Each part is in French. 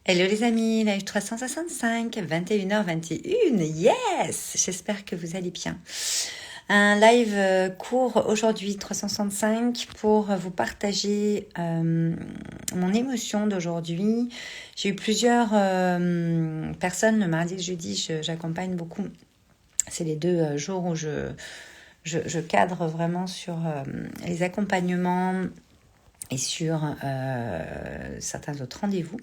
Hello les amis, live 365, 21h21, yes! J'espère que vous allez bien. Un live court aujourd'hui, 365, pour vous partager mon émotion d'aujourd'hui. J'ai eu plusieurs personnes le mardi et le jeudi, j'accompagne beaucoup. C'est les deux jours où je cadre vraiment sur les accompagnements et sur certains autres rendez-vous.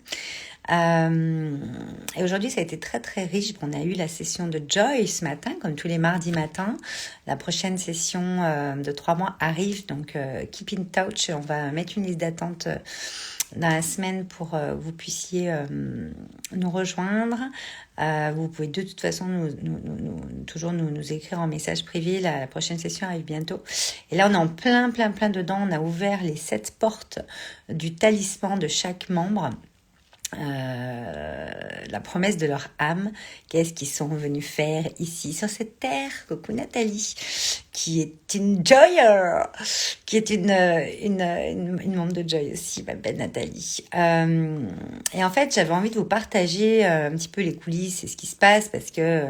Et aujourd'hui, ça a été très très riche. On a eu la session de Joy ce matin, comme tous les mardis matins. La prochaine session de 3 mois arrive, donc keep in touch. On va mettre une liste d'attente dans la semaine pour que vous puissiez nous rejoindre. Vous pouvez de toute façon toujours nous écrire en message privé. La prochaine session arrive bientôt. Et là, on est en plein dedans. On a ouvert les 7 portes du talisman de chaque membre. La promesse de leur âme, qu'est-ce qu'ils sont venus faire ici sur cette terre. Coucou Nathalie, qui est une Joyer, qui est une membre de Joy aussi, ma belle Nathalie. Et en fait, j'avais envie de vous partager un petit peu les coulisses et ce qui se passe parce que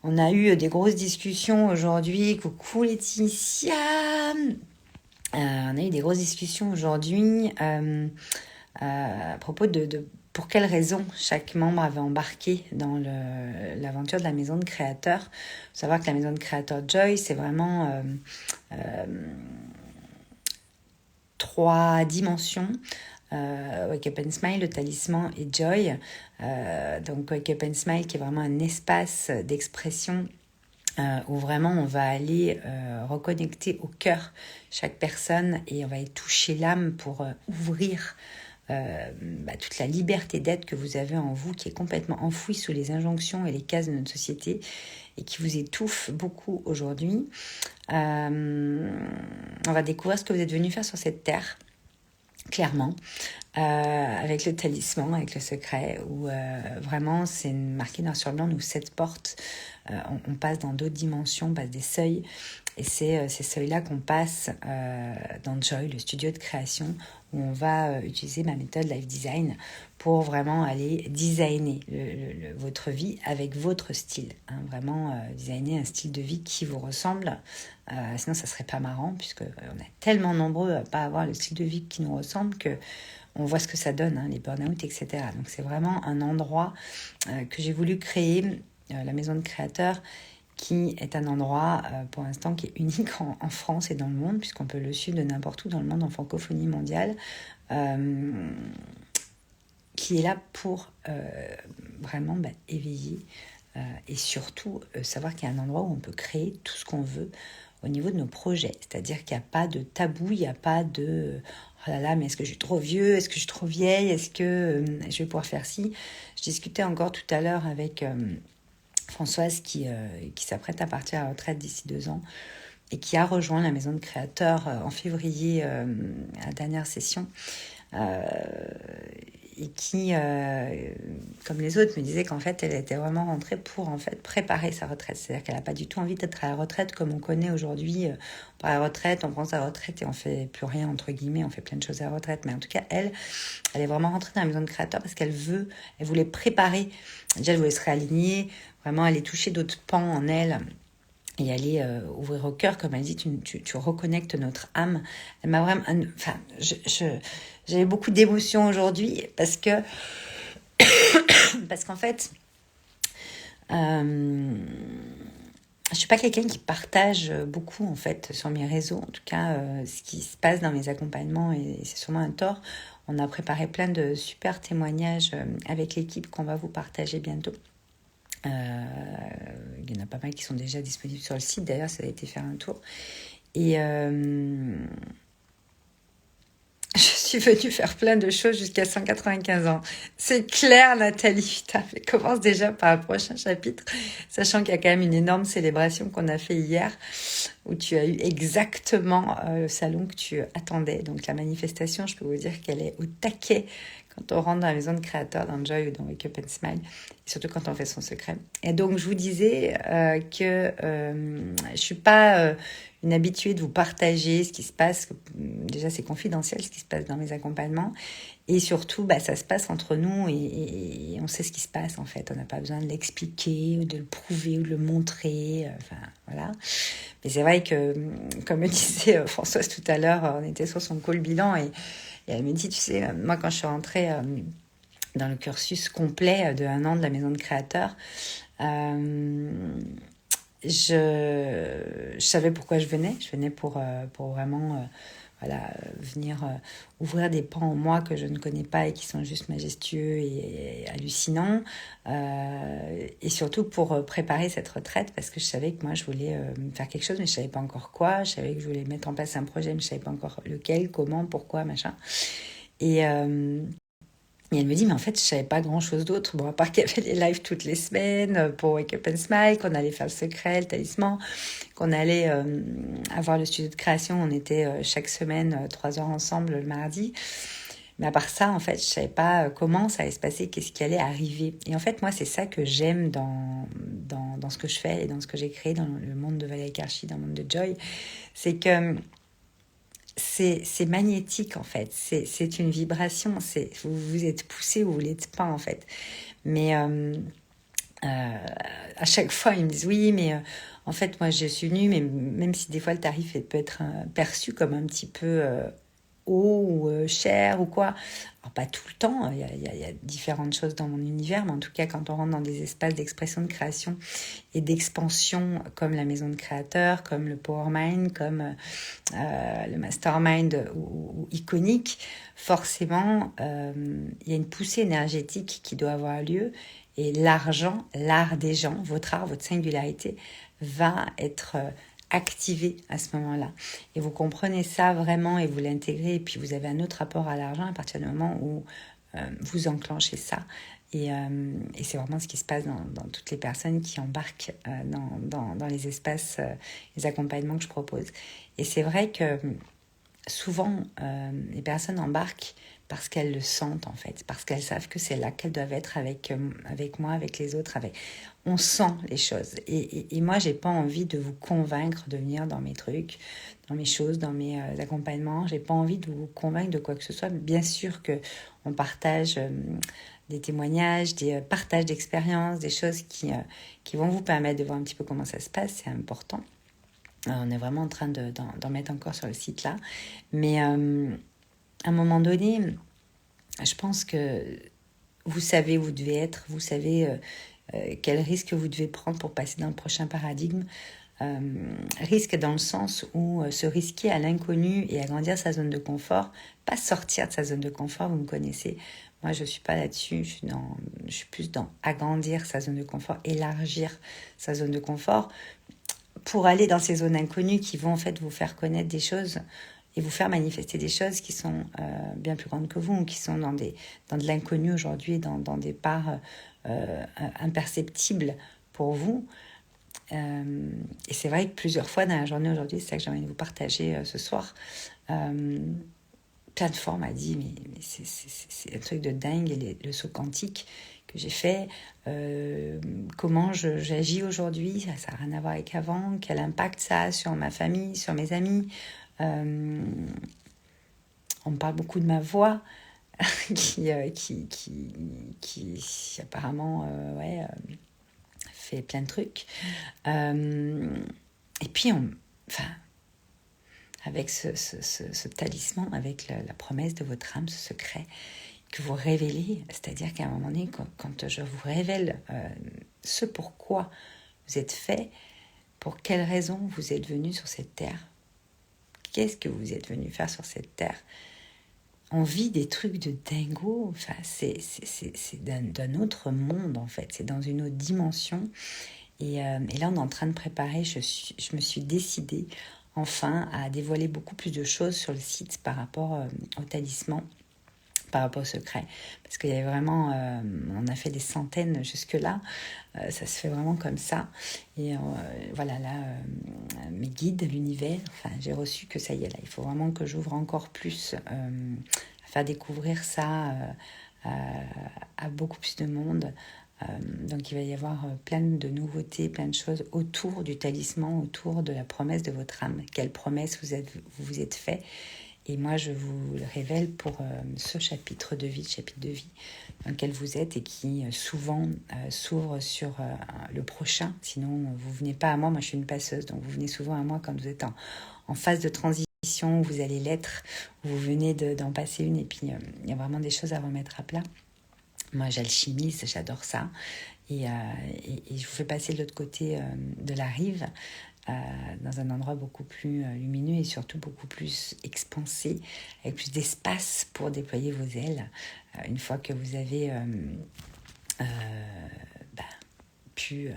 on a eu des grosses discussions aujourd'hui. Coucou Laetitia. On a eu des grosses discussions aujourd'hui à propos de pour quelles raisons chaque membre avait embarqué dans l'aventure de la maison de créateur. Il faut savoir que la maison de créateur Joy, c'est vraiment 3 dimensions. Wake Up and Smile, le talisman et Joy. Donc Wake Up and Smile qui est vraiment un espace d'expression où vraiment on va aller reconnecter au cœur chaque personne et on va y toucher l'âme pour ouvrir toute la liberté d'être que vous avez en vous, qui est complètement enfouie sous les injonctions et les cases de notre société et qui vous étouffe beaucoup aujourd'hui. On va découvrir ce que vous êtes venu faire sur cette terre, clairement, avec le talisman, avec le secret, où vraiment c'est marqué noir sur blanc, nous 7 portes, on passe dans d'autres dimensions, on passe des seuils, et c'est ces seuils-là qu'on passe dans Joy, le studio de création, où on va utiliser ma méthode Life Design pour vraiment aller designer votre vie avec votre style, hein, vraiment designer un style de vie qui vous ressemble, sinon ça serait pas marrant, puisque on est tellement nombreux à pas avoir le style de vie qui nous ressemble que on voit ce que ça donne, hein, les burn-out, etc. Donc c'est vraiment un endroit que j'ai voulu créer, la maison de créateur, qui est un endroit pour l'instant qui est unique en France et dans le monde, puisqu'on peut le suivre de n'importe où dans le monde en francophonie mondiale, qui est là pour vraiment éveiller et surtout savoir qu'il y a un endroit où on peut créer tout ce qu'on veut au niveau de nos projets. C'est-à-dire qu'il n'y a pas de tabou, il n'y a pas de « oh là là, mais est-ce que je suis trop vieux? Est-ce que je suis trop vieille? Est-ce que je vais pouvoir faire ci ?» Je discutais encore tout à l'heure avec Françoise qui s'apprête à partir à la retraite d'ici 2 ans et qui a rejoint la maison de créateur en février à la dernière session. Et qui, comme les autres, me disait qu'en fait, elle était vraiment rentrée pour en fait préparer sa retraite. C'est-à-dire qu'elle n'a pas du tout envie d'être à la retraite comme on connaît aujourd'hui. À la retraite, on prend sa retraite et on fait plus rien, entre guillemets, on fait plein de choses à la retraite. Mais en tout cas, elle est vraiment rentrée dans la maison de créateur parce elle voulait préparer. Déjà, elle voulait se réaligner, vraiment aller toucher d'autres pans en elle et aller ouvrir au cœur, comme elle dit, tu reconnectes notre âme. Elle m'a vraiment... Enfin, j'avais beaucoup d'émotions aujourd'hui parce qu'en fait, je suis pas quelqu'un qui partage beaucoup en fait sur mes réseaux, en tout cas ce qui se passe dans mes accompagnements, et c'est sûrement un tort. On a préparé plein de super témoignages avec l'équipe qu'on va vous partager bientôt. Il y en a pas mal qui sont déjà disponibles sur le site, d'ailleurs ça a été faire un tour. Et je suis venue faire plein de choses jusqu'à 195 ans. C'est clair, Nathalie. Putain, mais commence déjà par le prochain chapitre, sachant qu'il y a quand même une énorme célébration qu'on a fait hier, où tu as eu exactement le salon que tu attendais. Donc la manifestation, je peux vous dire qu'elle est au taquet quand on rentre dans la maison de créateur, dans Joy ou dans Wake Up and Smile, et surtout quand on fait son secret. Et donc je vous disais que je suis pas une habituée de vous partager ce qui se passe. Déjà, c'est confidentiel ce qui se passe dans mes accompagnements. Et surtout, ça se passe entre nous et on sait ce qui se passe en fait. On n'a pas besoin de l'expliquer, ou de le prouver, ou de le montrer. Enfin, voilà. Mais c'est vrai que, comme me disait Françoise tout à l'heure, on était sur son call bilan et elle me dit, tu sais, moi quand je suis rentrée dans le cursus complet de 1 an de la maison de créateur, je savais pourquoi je venais. Je venais pour vraiment venir ouvrir des pans en moi que je ne connais pas et qui sont juste majestueux et hallucinants. Et surtout pour préparer cette retraite, parce que je savais que moi, je voulais faire quelque chose, mais je ne savais pas encore quoi. Je savais que je voulais mettre en place un projet, mais je ne savais pas encore lequel, comment, pourquoi, machin. Et elle me dit, mais en fait, je savais pas grand-chose d'autre. Bon, à part qu'il y avait les lives toutes les semaines pour Wake Up and Smile, qu'on allait faire le secret, le talisman, qu'on allait avoir le studio de création. On était chaque semaine 3 heures ensemble le mardi. Mais à part ça, en fait, je savais pas comment ça allait se passer, qu'est-ce qui allait arriver. Et en fait, moi, c'est ça que j'aime dans ce que je fais et dans ce que j'ai créé dans le monde de Valérie Karchi, dans le monde de Joy. C'est que c'est magnétique en fait, c'est une vibration, vous êtes poussé ou vous l'êtes pas en fait. Mais à chaque fois ils me disent oui mais en fait moi je suis venue, mais même si des fois le tarif peut être perçu comme un petit peu haut ou cher ou quoi. Alors pas tout le temps, il y a différentes choses dans mon univers, mais en tout cas quand on rentre dans des espaces d'expression, de création et d'expansion comme la maison de créateur, comme le Power Mind, comme le Mastermind ou iconique, forcément il y a une poussée énergétique qui doit avoir lieu et l'argent, l'art des gens, votre art, votre singularité va être activé à ce moment-là. Et vous comprenez ça vraiment et vous l'intégrez, et puis vous avez un autre rapport à l'argent à partir du moment où vous enclenchez ça. Et c'est vraiment ce qui se passe dans toutes les personnes qui embarquent dans les espaces, les accompagnements que je propose. Et c'est vrai que souvent, les personnes embarquent parce qu'elles le sentent en fait, parce qu'elles savent que c'est là qu'elles doivent être avec moi, avec les autres. On sent les choses. Et moi, j'ai pas envie de vous convaincre de venir dans mes trucs, dans mes choses, dans mes accompagnements. J'ai pas envie de vous convaincre de quoi que ce soit. Bien sûr que on partage des témoignages, des partages d'expériences, des choses qui vont vous permettre de voir un petit peu comment ça se passe. C'est important. On est vraiment en train d'en mettre encore sur le site là. Mais à un moment donné, je pense que vous savez où vous devez être, vous savez quel risque vous devez prendre pour passer dans le prochain paradigme. Risque dans le sens où se risquer à l'inconnu et agrandir sa zone de confort, pas sortir de sa zone de confort, vous me connaissez. Moi, je ne suis pas là-dessus, je suis plus dans agrandir sa zone de confort, élargir sa zone de confort pour aller dans ces zones inconnues qui vont en fait vous faire connaître des choses et vous faire manifester des choses qui sont bien plus grandes que vous, qui sont dans de l'inconnu aujourd'hui, dans des parts imperceptibles pour vous. Et c'est vrai que plusieurs fois dans la journée aujourd'hui, c'est ça que j'ai envie de vous partager ce soir, plein de fois on m'a dit mais c'est un truc de dingue, le saut quantique que j'ai fait, comment j'agis aujourd'hui, ça n'a rien à voir avec avant, quel impact ça a sur ma famille, sur mes amis. On me parle beaucoup de ma voix qui apparemment fait plein de trucs. Et puis, avec ce talisman, avec la promesse de votre âme, ce secret que vous révélez, c'est-à-dire qu'à un moment donné, quand je vous révèle ce pourquoi vous êtes fait, pour quelle raison vous êtes venu sur cette terre, qu'est-ce que vous êtes venu faire sur cette terre, on vit des trucs de dingo. Enfin, c'est d'un autre monde en fait, c'est dans une autre dimension. Et là, on est en train de préparer, je me suis décidée enfin à dévoiler beaucoup plus de choses sur le site par rapport au talisman, par rapport au secret. Parce qu'il y avait vraiment, on a fait des centaines jusque-là, ça se fait vraiment comme ça. Et voilà, là, mes guides, l'univers, enfin, j'ai reçu que ça y est, là, il faut vraiment que j'ouvre encore plus, à faire découvrir ça à beaucoup plus de monde. Donc il va y avoir plein de nouveautés, plein de choses autour du talisman, autour de la promesse de votre âme. Quelle promesse vous vous êtes fait. Et moi, je vous le révèle pour ce chapitre de vie dans lequel vous êtes et qui souvent s'ouvre sur le prochain. Sinon, vous venez pas à moi. Moi, je suis une passeuse, donc vous venez souvent à moi quand vous êtes en phase de transition, où vous allez l'être, où vous venez d'en passer une. Et puis, il y a vraiment des choses à remettre à plat. Moi, j'alchimise, j'adore ça. Et je vous fais passer de l'autre côté de la rive, dans un endroit beaucoup plus lumineux et surtout beaucoup plus expansé, avec plus d'espace pour déployer vos ailes. Une fois que vous avez pu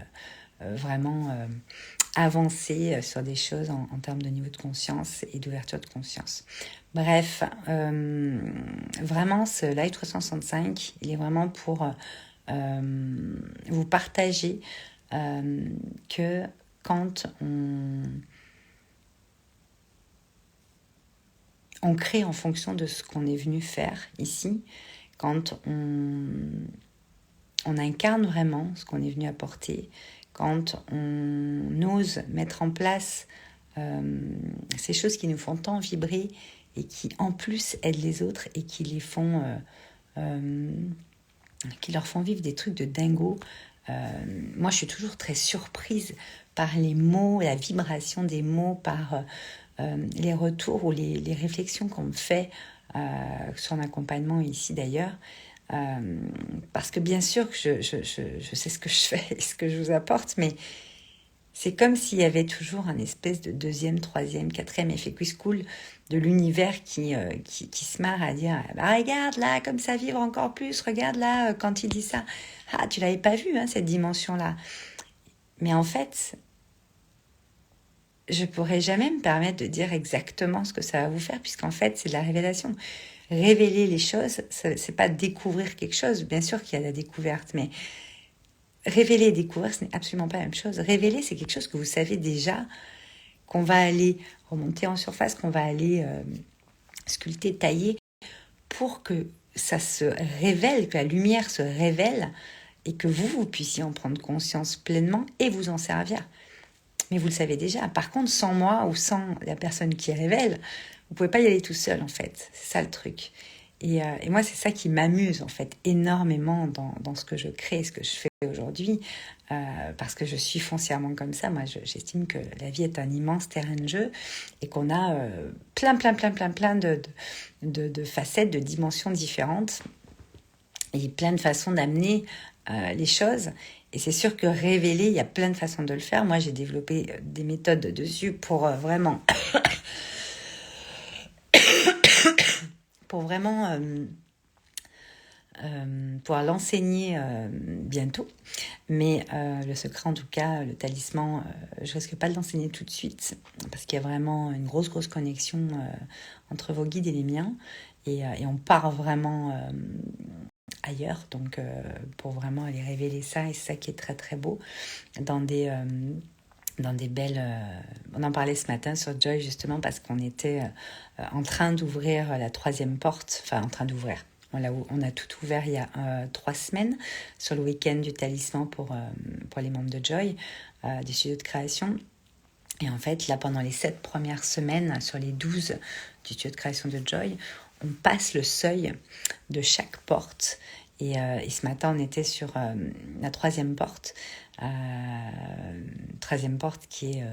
vraiment avancer sur des choses en termes de niveau de conscience et d'ouverture de conscience. Bref, vraiment ce Live 365, il est vraiment pour vous partager que quand on crée en fonction de ce qu'on est venu faire ici, quand on incarne vraiment ce qu'on est venu apporter, quand on ose mettre en place ces choses qui nous font tant vibrer et qui en plus aident les autres et qui les font qui leur font vivre des trucs de dingo. Moi, je suis toujours très surprise par les mots, la vibration des mots, par les retours ou les réflexions qu'on me fait sur l'accompagnement ici d'ailleurs. Parce que bien sûr que je sais ce que je fais et ce que je vous apporte, mais c'est comme s'il y avait toujours un espèce de deuxième, troisième, quatrième effet cool de l'univers qui se marre à dire bah, regarde là, comme ça vibre encore plus, regarde là, quand il dit ça. Ah, tu l'avais pas vu, hein, cette dimension-là. Mais en fait, je pourrais jamais me permettre de dire exactement ce que ça va vous faire, puisqu'en fait, c'est de la révélation. Révéler les choses, c'est pas découvrir quelque chose. Bien sûr qu'il y a la découverte, mais révéler et découvrir, ce n'est absolument pas la même chose. Révéler, c'est quelque chose que vous savez déjà, qu'on va aller remonter en surface, qu'on va aller sculpter, tailler, pour que ça se révèle, que la lumière se révèle, et que vous puissiez en prendre conscience pleinement et vous en servir. Mais vous le savez déjà. Par contre, sans moi ou sans la personne qui révèle, vous pouvez pas y aller tout seul, en fait. C'est ça le truc. Et moi, c'est ça qui m'amuse, en fait, énormément dans ce que je crée, ce que je fais aujourd'hui, parce que je suis foncièrement comme ça. Moi, j'estime que la vie est un immense terrain de jeu et qu'on a plein de facettes, de dimensions différentes et plein de façons d'amener les choses. Et c'est sûr que révéler, il y a plein de façons de le faire. Moi, j'ai développé des méthodes dessus pour vraiment... pouvoir l'enseigner bientôt. Mais le secret, en tout cas, le talisman, je risque pas de l'enseigner tout de suite parce qu'il y a vraiment une grosse connexion entre vos guides et les miens. Et on part vraiment ailleurs, donc pour vraiment aller révéler ça, et c'est ça qui est très très beau, dans des belles... on en parlait ce matin sur Joy, justement, parce qu'on était en train d'ouvrir la troisième porte, enfin en train d'ouvrir. On a tout ouvert il y a 3 semaines, sur le week-end du talisman pour les membres de Joy, des studios de création. Et en fait, là, pendant les 7 premières semaines, sur les 12 du studio de création de Joy, on passe le seuil de chaque porte. Et ce matin, on était sur la troisième porte. Troisième porte qui est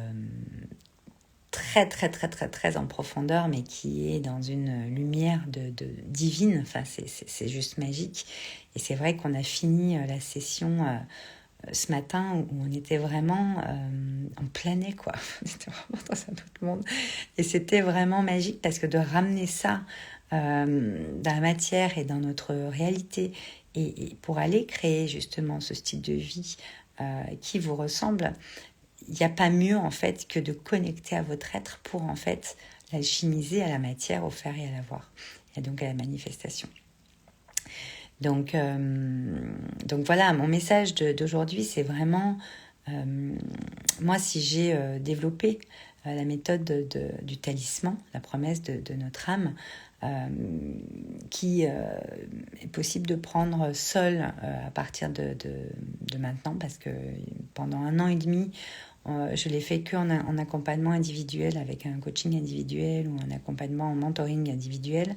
très en profondeur, mais qui est dans une lumière de divine. Enfin, c'est juste magique. Et c'est vrai qu'on a fini la session ce matin où on était vraiment en planait, quoi. On était vraiment dans un autre monde. Et c'était vraiment magique parce que de ramener ça dans la matière et dans notre réalité et pour aller créer justement ce style de vie qui vous ressemble, il n'y a pas mieux en fait que de connecter à votre être pour en fait l'alchimiser à la matière, au faire et à l'avoir, et donc à la manifestation. Donc voilà, mon message d'aujourd'hui, c'est vraiment, moi si j'ai développé la méthode du talisman, la promesse de notre âme, qui est possible de prendre seul à partir de maintenant, parce que pendant 1 an et demi, je l'ai fait en accompagnement individuel, avec un coaching individuel ou un accompagnement en mentoring individuel,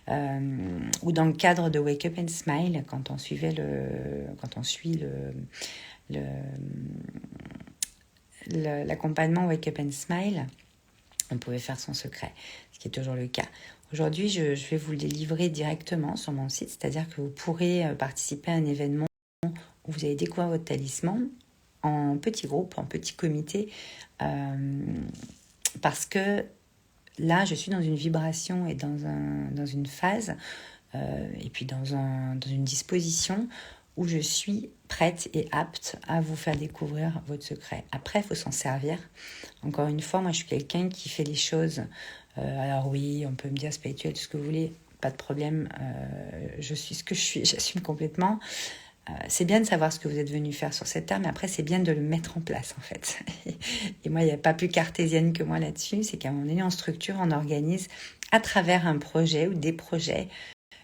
ou dans le cadre de Wake Up and Smile, quand on suit l'accompagnement Wake Up and Smile, on pouvait faire son secret, ce qui est toujours le cas. Aujourd'hui, je vais vous le délivrer directement sur mon site, c'est-à-dire que vous pourrez participer à un événement où vous allez découvrir votre talisman en petits groupes, en petits comités, parce que là, je suis dans une vibration et dans une phase, et puis dans une disposition où je suis prête et apte à vous faire découvrir votre secret. Après, il faut s'en servir. Encore une fois, moi, je suis quelqu'un qui fait les choses. Alors oui, on peut me dire spirituel, tout ce que vous voulez, pas de problème. Je suis ce que je suis, j'assume complètement. C'est bien de savoir ce que vous êtes venu faire sur cette terre, mais après, c'est bien de le mettre en place, en fait. Et moi, il n'y a pas plus cartésienne que moi là-dessus. C'est qu'à un moment donné, on structure, on organise à travers un projet ou des projets,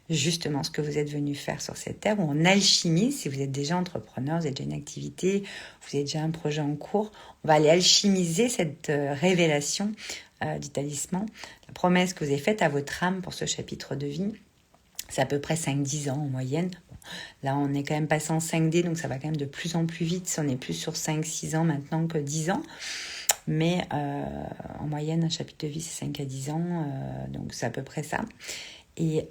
justement ce que vous êtes venu faire sur cette terre, où on alchimise. Si vous êtes déjà entrepreneur, vous avez déjà une activité, vous avez déjà un projet en cours, on va aller alchimiser cette révélation du talisman. La promesse que vous avez faite à votre âme pour ce chapitre de vie, c'est à peu près 5-10 ans en moyenne. Bon, là, on est quand même passé en 5D, donc ça va quand même de plus en plus vite. On est plus sur 5-6 ans maintenant que 10 ans. Mais en moyenne, un chapitre de vie, c'est 5 à 10 ans. Donc c'est à peu près ça. Et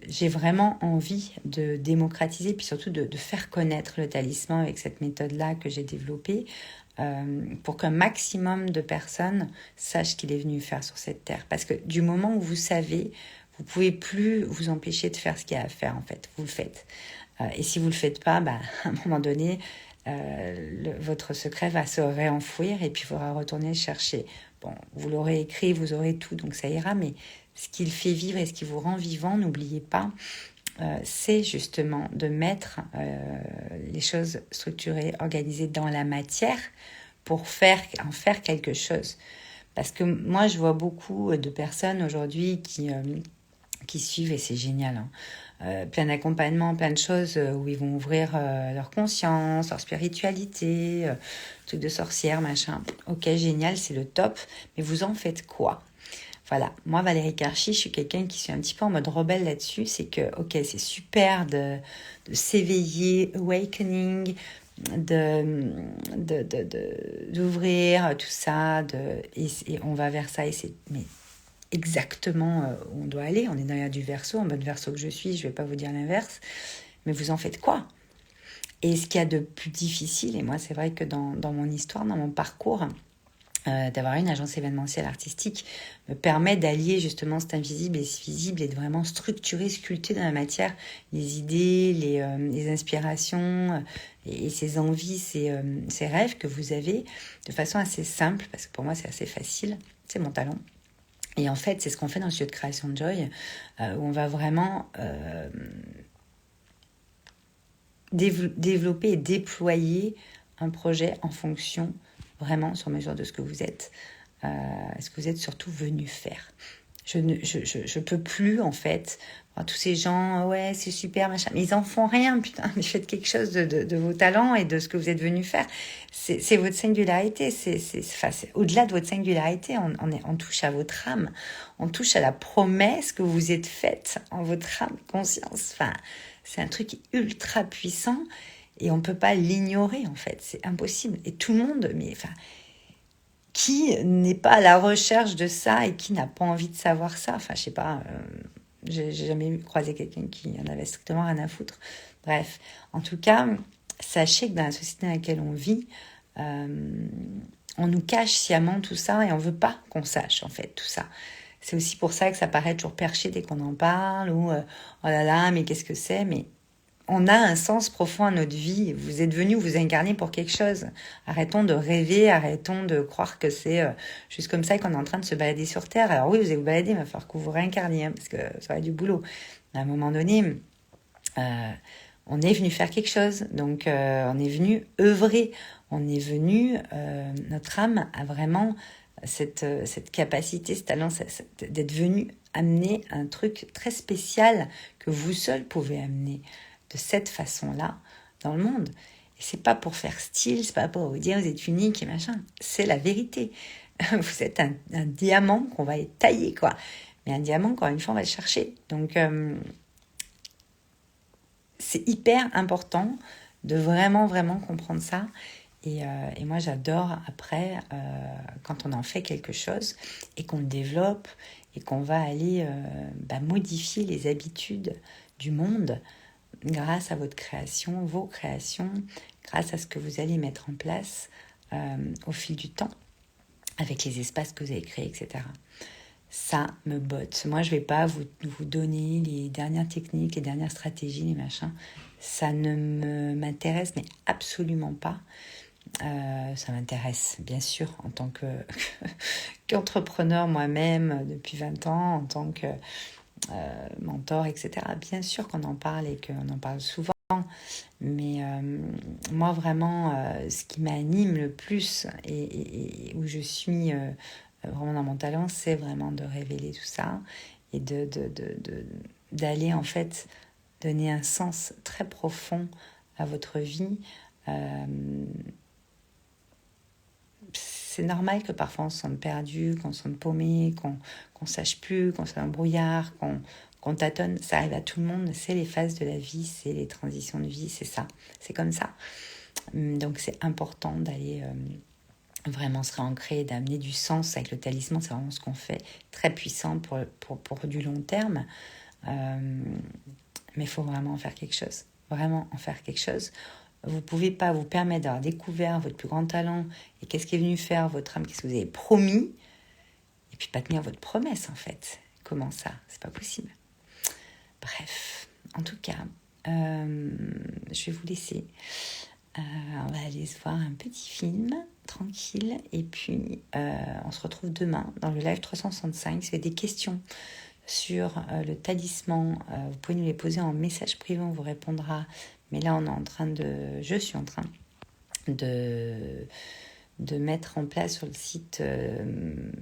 j'ai vraiment envie de démocratiser, puis surtout de faire connaître le talisman avec cette méthode-là que j'ai développée, pour qu'un maximum de personnes sachent ce qu'il est venu faire sur cette terre. Parce que du moment où vous savez, vous ne pouvez plus vous empêcher de faire ce qu'il y a à faire, en fait. Vous le faites. Et si vous ne le faites pas, à un moment donné, votre secret va se réenfouir et puis il faudra retourner le chercher. Bon, vous l'aurez écrit, vous aurez tout, donc ça ira, mais ce qui le fait vivre et ce qui vous rend vivant, n'oubliez pas, c'est justement de mettre les choses structurées, organisées dans la matière pour en faire quelque chose. Parce que moi, je vois beaucoup de personnes aujourd'hui qui suivent, et c'est génial, hein. Plein d'accompagnements, plein de choses où ils vont ouvrir leur conscience, leur spiritualité, trucs de sorcière, machin. Ok, génial, c'est le top, mais vous en faites quoi? Voilà, moi Valérie Karchi, je suis quelqu'un qui suis un petit peu en mode rebelle là-dessus, c'est que ok, c'est super de s'éveiller, awakening, d'ouvrir tout ça, et on va vers ça, et c'est mais exactement où on doit aller. On est derrière du Verseau, en mode Verseau que je suis, je vais pas vous dire l'inverse, mais vous en faites quoi? Et ce qu'il y a de plus difficile, et moi c'est vrai que dans mon histoire, dans mon parcours, d'avoir une agence événementielle artistique me permet d'allier justement cet invisible et ce visible, et de vraiment structurer, sculpter dans la matière les idées, les inspirations, et ces envies, ces rêves que vous avez de façon assez simple, parce que pour moi c'est assez facile, c'est mon talent. Et en fait, c'est ce qu'on fait dans le studio de création de Joy, où on va vraiment développer et déployer un projet en fonction, vraiment sur mesure de ce que vous êtes. Ce que vous êtes surtout venu faire. Je peux plus, en fait, tous ces gens, ouais, c'est super, machin, mais ils en font rien, putain, mais faites quelque chose de vos talents et de ce que vous êtes venu faire. C'est votre singularité, c'est au-delà de votre singularité, on touche à votre âme, on touche à la promesse que vous vous êtes faite en votre âme, conscience. Enfin, c'est un truc ultra puissant et on peut pas l'ignorer, en fait, c'est impossible. Et tout le monde, mais enfin, qui n'est pas à la recherche de ça et qui n'a pas envie de savoir ça? Enfin, je sais pas, j'ai jamais croisé quelqu'un qui en avait strictement rien à foutre. Bref, en tout cas, sachez que dans la société dans laquelle on vit, on nous cache sciemment tout ça et on veut pas qu'on sache, en fait, tout ça. C'est aussi pour ça que ça paraît toujours perché dès qu'on en parle, ou oh là là, mais qu'est-ce que c'est? Mais on a un sens profond à notre vie. Vous êtes venu vous incarner pour quelque chose. Arrêtons de rêver, arrêtons de croire que c'est juste comme ça qu'on est en train de se balader sur Terre. Alors oui, vous allez vous balader, mais il va falloir que vous vous réincarniez, parce que ça va être du boulot. À un moment donné, on est venu faire quelque chose. Donc, on est venu œuvrer. On est venu, notre âme a vraiment cette capacité, ce talent, d'être venu amener un truc très spécial que vous seul pouvez amener de cette façon-là dans le monde. Et c'est pas pour faire style, c'est pas pour vous dire vous êtes unique et machin. C'est la vérité. Vous êtes un diamant qu'on va tailler, quoi. Mais un diamant, encore une fois, on va le chercher. Donc, c'est hyper important de vraiment, vraiment comprendre ça. Et moi, j'adore après, quand on en fait quelque chose et qu'on le développe et qu'on va aller modifier les habitudes du monde grâce à votre création, vos créations, grâce à ce que vous allez mettre en place au fil du temps, avec les espaces que vous avez créés, etc. Ça me botte. Moi, je ne vais pas vous donner les dernières techniques, les dernières stratégies, les machins. Ça ne m'intéresse, mais absolument pas. Ça m'intéresse, bien sûr, en tant qu'entrepreneur moi-même depuis 20 ans, en tant que mentor, etc. Bien sûr qu'on en parle et qu'on en parle souvent. Mais moi, vraiment, ce qui m'anime le plus et où je suis vraiment dans mon talent, c'est vraiment de révéler tout ça et d'aller, en fait, donner un sens très profond à votre vie. C'est normal que parfois on se sente perdu, qu'on se sente paumé, qu'on sache plus, qu'on soit dans le brouillard, qu'on tâtonne. Ça arrive à tout le monde. C'est les phases de la vie, c'est les transitions de vie, c'est ça. C'est comme ça. Donc c'est important d'aller vraiment se réancrer, d'amener du sens avec le talisman. C'est vraiment ce qu'on fait. Très puissant pour du long terme. Mais il faut vraiment en faire quelque chose. Vraiment en faire quelque chose. Vous ne pouvez pas vous permettre d'avoir découvert votre plus grand talent et qu'est-ce qui est venu faire votre âme, qu'est-ce que vous avez promis, et puis pas tenir votre promesse, en fait. Comment ça? C'est pas possible. Bref, en tout cas, je vais vous laisser. On va aller se voir un petit film, tranquille, et puis on se retrouve demain dans le live 365. Si vous avez des questions sur le talisman, vous pouvez nous les poser en message privé, on vous répondra. Mais là, je suis en train de mettre en place sur le site une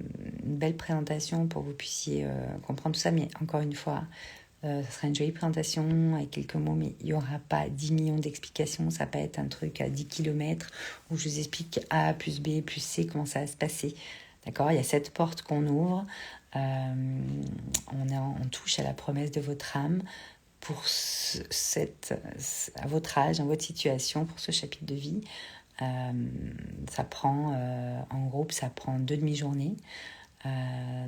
belle présentation pour que vous puissiez comprendre tout ça. Mais encore une fois, ce sera une jolie présentation avec quelques mots, mais il n'y aura pas 10 millions d'explications. Ça va pas être un truc à 10 km où je vous explique A plus B plus C, comment ça va se passer. D'accord? Il y a cette porte qu'on ouvre. On touche à la promesse de votre âme pour à votre âge, dans votre situation, pour ce chapitre de vie. Ça prend, en groupe, ça prend 2 demi-journées.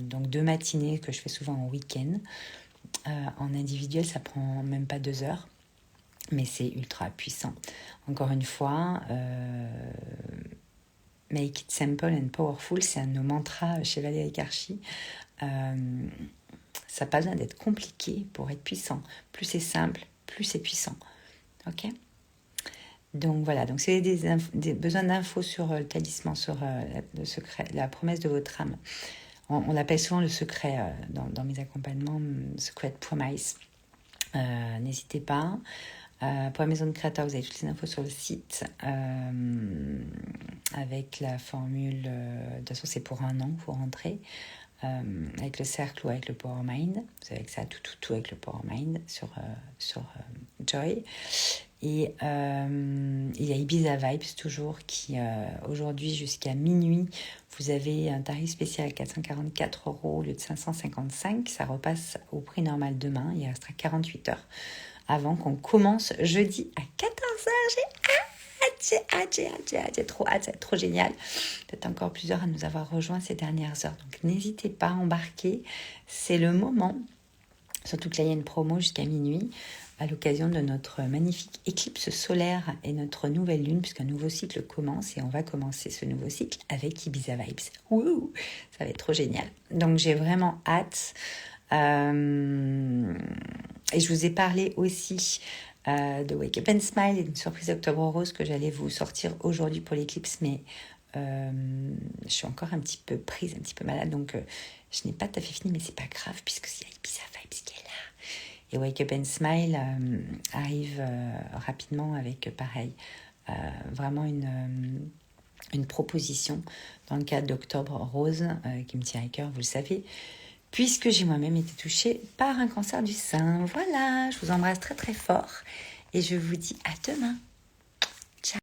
Donc 2 matinées que je fais souvent en week-end. En individuel, ça prend même pas 2 heures. Mais c'est ultra puissant. Encore une fois, make it simple and powerful, c'est un de nos mantras chez Valérie Karchi. Ça n'a pas besoin d'être compliqué pour être puissant. Plus c'est simple, plus c'est puissant. Ok ? Donc voilà, donc si vous avez des besoins d'infos sur le talisman, sur le secret, la promesse de votre âme, on l'appelle souvent le secret dans mes accompagnements, Secret Promise. N'hésitez pas. Pour la maison de créateur, vous avez toutes les infos sur le site avec la formule, de toute façon c'est pour 1 an, il faut rentrer. Avec le cercle ou avec le Power Mind. Vous avez accès à tout avec le Power Mind sur Joy. Et il y a Ibiza Vibes toujours qui, aujourd'hui jusqu'à minuit, vous avez un tarif spécial à 444 € au lieu de 555. Ça repasse au prix normal demain. Il restera 48 heures avant qu'on commence jeudi à 14h. J'ai trop hâte, ça va être trop génial. Peut-être encore plusieurs à nous avoir rejoints ces dernières heures. Donc n'hésitez pas à embarquer, c'est le moment. Surtout que là, il y a une promo jusqu'à minuit à l'occasion de notre magnifique éclipse solaire et notre nouvelle lune, puisqu'un nouveau cycle commence et on va commencer ce nouveau cycle avec Ibiza Vibes. Wouh, ça va être trop génial. Donc j'ai vraiment hâte. Et je vous ai parlé aussi de Wake Up and Smile et d'une surprise Octobre Rose que j'allais vous sortir aujourd'hui pour l'éclipse, mais je suis encore un petit peu prise, un petit peu malade, donc je n'ai pas tout à fait fini, mais c'est pas grave puisque il y a Ibiza Vibes qui est là. Et Wake Up and Smile arrive rapidement avec pareil, vraiment une proposition dans le cadre d'Octobre Rose qui me tient à cœur, vous le savez, puisque j'ai moi-même été touchée par un cancer du sein. Voilà, je vous embrasse très très fort et je vous dis à demain.